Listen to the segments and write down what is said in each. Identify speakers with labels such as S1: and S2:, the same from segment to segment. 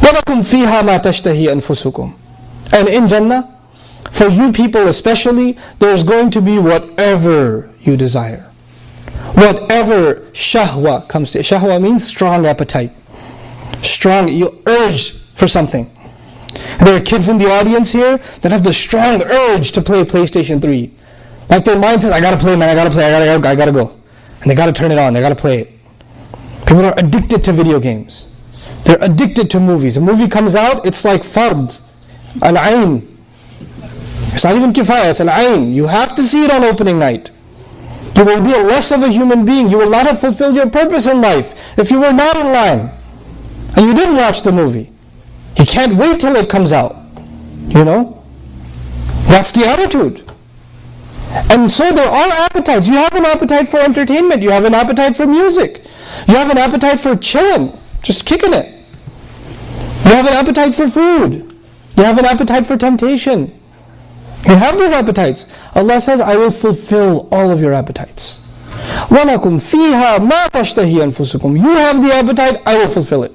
S1: وَلَكُمْ فِيهَا مَا تَشْتَهِي أَنفُسُكُمْ. And in Jannah, for you people especially, there's going to be whatever you desire. Whatever shahwa comes to. Shahwa means strong appetite. Strong, you urge for something. There are kids in the audience here that have the strong urge to play PlayStation 3. Like their mind says, I gotta play, man, I gotta play, I gotta go. And they gotta turn it on, they gotta play it. People are addicted to video games. They're addicted to movies. A movie comes out, it's like fard, al-ayn. It's not even kifaya, it's al-ayn. You have to see it on opening night. You will be less of a human being. You will not have fulfilled your purpose in life if you were not in line and you didn't watch the movie. You can't wait till it comes out. You know? That's the attitude. And so there are appetites. You have an appetite for entertainment. You have an appetite for music. You have an appetite for chilling, just kicking it. You have an appetite for food. You have an appetite for temptation. You have those appetites. Allah says, I will fulfill all of your appetites. وَلَكُمْ فِيهَا مَا تَشْتَهِي أَنفُسُكُمْ. You have the appetite, I will fulfill it.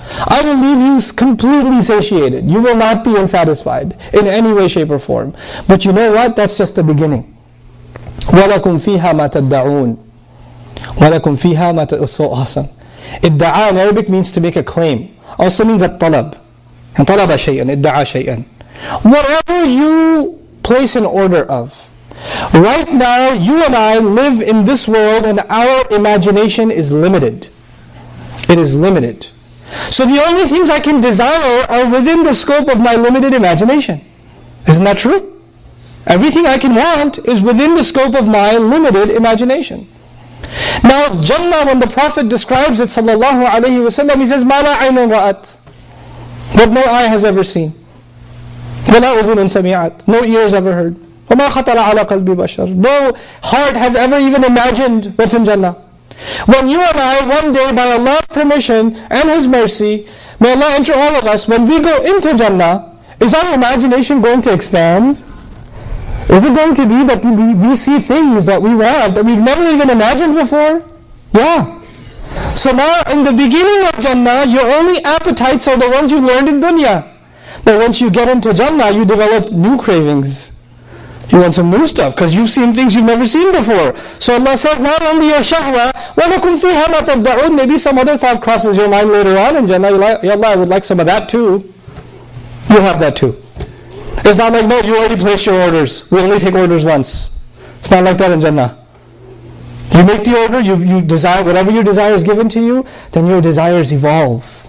S1: I will leave you completely satiated. You will not be unsatisfied in any way, shape, or form. But you know what? That's just the beginning. وَلَكُمْ فِيهَا مَا تَدَّعُونَ. وَلَكُمْ فِيهَا مَا تَدَّعُونَ. So awesome. Idda'a in Arabic means to make a claim. Also means at-talab. And talaba shay'an, idda'a shay'an. Whatever you place an order of. Right now, you and I live in this world and our imagination is limited. It is limited. So the only things I can desire are within the scope of my limited imagination. Isn't that true? Everything I can want is within the scope of my limited imagination. Now, Jannah, when the Prophet describes it, sallallahu alayhi wa sallam, he says, مَا لَا عَيْنٌ رَأَتْ. What no eye has ever seen. وَلَا أُذُنٌ سَمِعَتْ. No ears ever heard. وَمَا خَطَرَ عَلَى قَلْبِ بَشَرٍ. No heart has ever even imagined what's in Jannah. When you and I, one day, by Allah's permission and His mercy, may Allah enter all of us, when we go into Jannah, is our imagination going to expand? Is it going to be that we see things that we want, that we've never even imagined before? Yeah. So now, in the beginning of Jannah, your only appetites are the ones you learned in dunya. But once you get into Jannah, you develop new cravings. You want some new stuff, because you've seen things you've never seen before. So Allah says, not only your shahwa, وَلَكُمْ فِيهَا مَا تَدَّعُونَ. Maybe some other thought crosses your mind later on in Jannah. You're like, Ya Allah, I would like some of that too. You have that too. It's not like, no, you already placed your orders. We only take orders once. It's not like that in Jannah. You make the order, you desire, whatever your desire is given to you, then your desires evolve.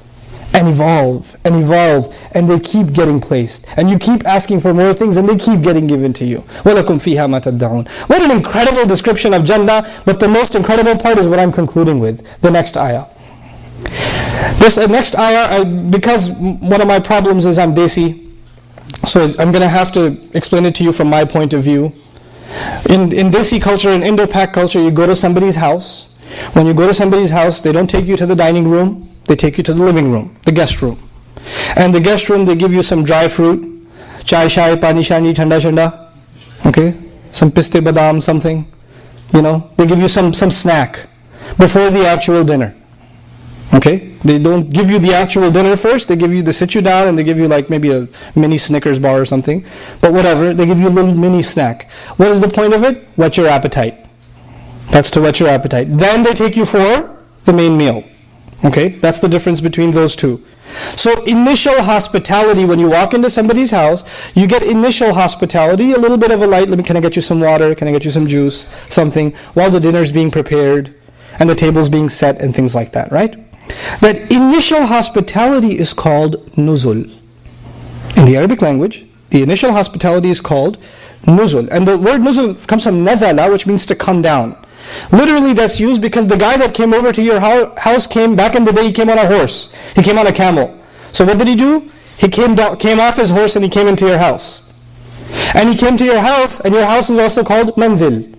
S1: And evolve, and evolve, and they keep getting placed. And you keep asking for more things, and they keep getting given to you. وَلَكُمْ فِيهَا مَا تَدَّعُونَ. What an incredible description of Jannah, but the most incredible part is what I'm concluding with, the next ayah. This next ayah, because one of my problems is I'm Desi, so I'm going to have to explain it to you from my point of view. In Desi culture, in Indo-Pak culture, you go to somebody's house. When you go to somebody's house, they don't take you to the dining room. They take you to the living room, the guest room. And the guest room, they give you some dry fruit, chai shai, pani shani, thanda shanda, okay? Some piste badam, something, you know? They give you some snack before the actual dinner, okay? They don't give you the actual dinner first. They sit you down and they give you like maybe a mini Snickers bar or something. But whatever, they give you a little mini snack. What is the point of it? Whet your appetite. That's to whet your appetite. Then they take you for the main meal. Okay, that's the difference between those two. So initial hospitality, when you walk into somebody's house, you get initial hospitality, a little bit of a light, can I get you some water, can I get you some juice, something, while the dinner's being prepared, and the table's being set, and things like that, right? That initial hospitality is called nuzul. In the Arabic language, the initial hospitality is called nuzul. And the word nuzul comes from nazala, which means to come down. Literally that's used because the guy that came over to your house came, back in the day, he came on a horse. He came on a camel. So what did he do? He came off his horse and he came into your house. And he came to your house, and your house is also called manzil.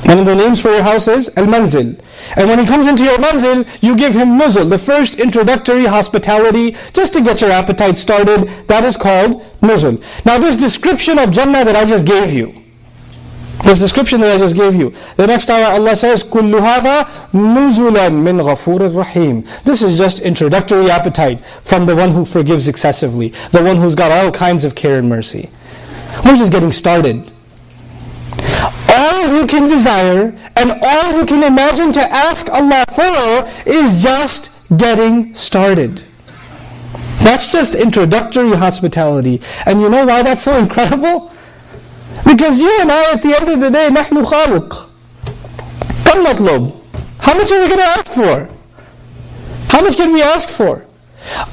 S1: One of the names for your house is al-manzil. And when he comes into your manzil, you give him nuzul, the first introductory hospitality, just to get your appetite started. That is called nuzul. Now this description of Jannah that I just gave you, This description that I just gave you. The next ayah Allah says, كُلُّ هَذَا نُزُلًا مِّن غَفُورٍ رَحِيمٍ. This is just introductory appetite from the one who forgives excessively, the one who's got all kinds of care and mercy. We're just getting started. All you can desire and all you can imagine to ask Allah for is just getting started. That's just introductory hospitality. And you know why that's so incredible? Because you and I, at the end of the day, نحن خالق. كم مطلوب? How much are we going to ask for? How much can we ask for?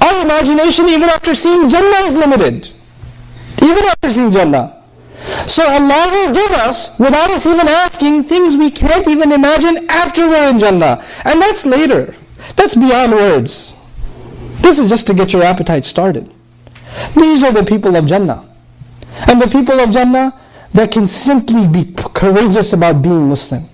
S1: Our imagination, even after seeing Jannah, is limited. Even after seeing Jannah. So Allah will give us, without us even asking, things we can't even imagine after we're in Jannah. And that's later. That's beyond words. This is just to get your appetite started. These are the people of Jannah. And the people of Jannah that can simply be courageous about being Muslim.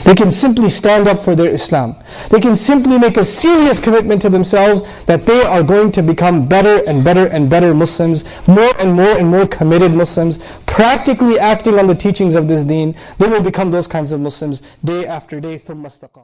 S1: They can simply stand up for their Islam. They can simply make a serious commitment to themselves that they are going to become better and better and better Muslims, more and more committed Muslims, practically acting on the teachings of this deen. They will become those kinds of Muslims day after day. ثُمَّ اسْتَقَامُوا.